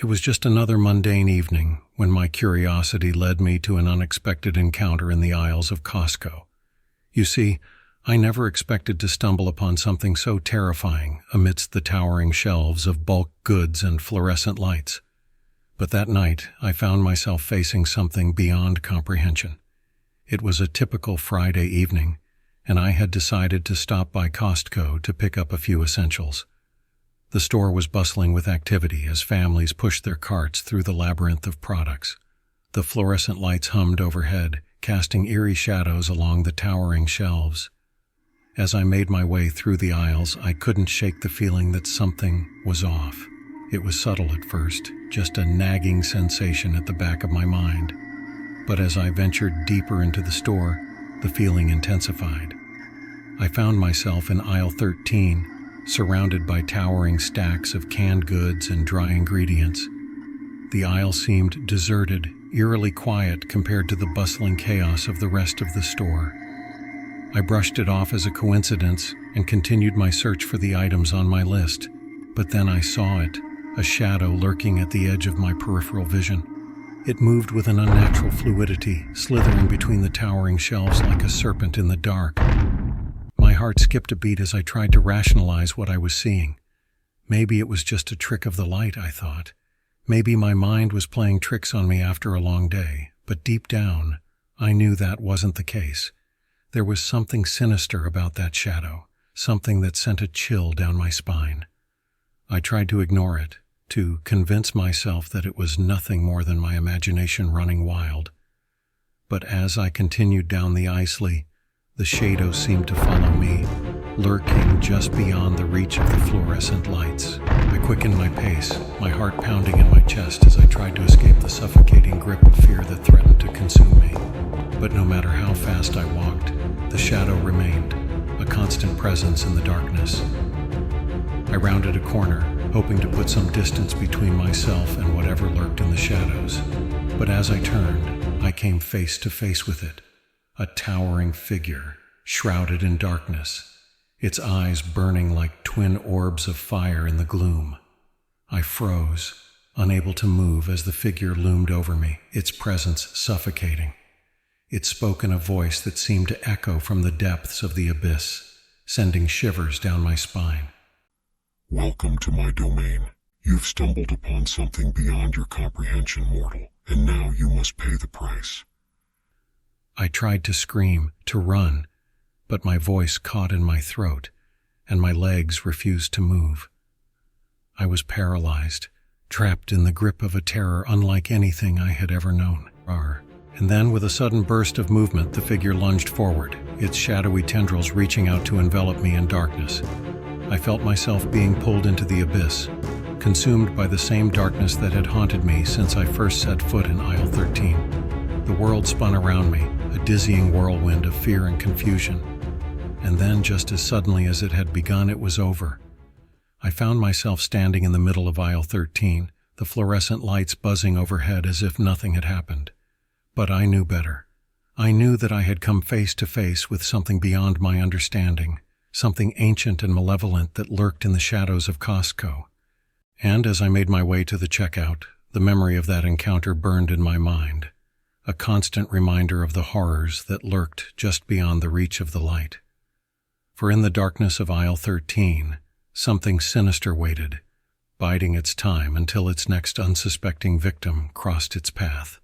It was just another mundane evening when my curiosity led me to an unexpected encounter in the aisles of Costco. You see, I never expected to stumble upon something so terrifying amidst the towering shelves of bulk goods and fluorescent lights. But that night, I found myself facing something beyond comprehension. It was a typical Friday evening, and I had decided to stop by Costco to pick up a few essentials. The store was bustling with activity as families pushed their carts through the labyrinth of products. The fluorescent lights hummed overhead, casting eerie shadows along the towering shelves. As I made my way through the aisles, I couldn't shake the feeling that something was off. It was subtle at first, just a nagging sensation at the back of my mind. But as I ventured deeper into the store, the feeling intensified. I found myself in aisle 13, surrounded by towering stacks of canned goods and dry ingredients. The aisle seemed deserted, eerily quiet compared to the bustling chaos of the rest of the store. I brushed it off as a coincidence and continued my search for the items on my list, but then I saw it, a shadow lurking at the edge of my peripheral vision. It moved with an unnatural fluidity, slithering between the towering shelves like a serpent in the dark. My heart skipped a beat as I tried to rationalize what I was seeing. Maybe it was just a trick of the light, I thought. Maybe my mind was playing tricks on me after a long day, but deep down, I knew that wasn't the case. There was something sinister about that shadow, something that sent a chill down my spine. I tried to ignore it, to convince myself that it was nothing more than my imagination running wild. But as I continued down the aisle, the shadow seemed to follow me, lurking just beyond the reach of the fluorescent lights. I quickened my pace, my heart pounding in my chest as I tried to escape the suffocating grip of fear that threatened to consume me. But no matter how fast I walked, the shadow remained, a constant presence in the darkness. I rounded a corner, hoping to put some distance between myself and whatever lurked in the shadows. But as I turned, I came face to face with it. A towering figure, shrouded in darkness, its eyes burning like twin orbs of fire in the gloom. I froze, unable to move as the figure loomed over me, its presence suffocating. It spoke in a voice that seemed to echo from the depths of the abyss, sending shivers down my spine. Welcome to my domain. You've stumbled upon something beyond your comprehension, mortal, and now you must pay the price. I tried to scream, to run, but my voice caught in my throat, and my legs refused to move. I was paralyzed, trapped in the grip of a terror unlike anything I had ever known. And then, with a sudden burst of movement, the figure lunged forward, its shadowy tendrils reaching out to envelop me in darkness. I felt myself being pulled into the abyss, consumed by the same darkness that had haunted me since I first set foot in aisle 13. The world spun around me, a dizzying whirlwind of fear and confusion. And then, just as suddenly as it had begun, it was over. I found myself standing in the middle of aisle 13, the fluorescent lights buzzing overhead as if nothing had happened. But I knew better. I knew that I had come face to face with something beyond my understanding, something ancient and malevolent that lurked in the shadows of Costco. And as I made my way to the checkout, the memory of that encounter burned in my mind, a constant reminder of the horrors that lurked just beyond the reach of the light. For in the darkness of aisle 13, something sinister waited, biding its time until its next unsuspecting victim crossed its path.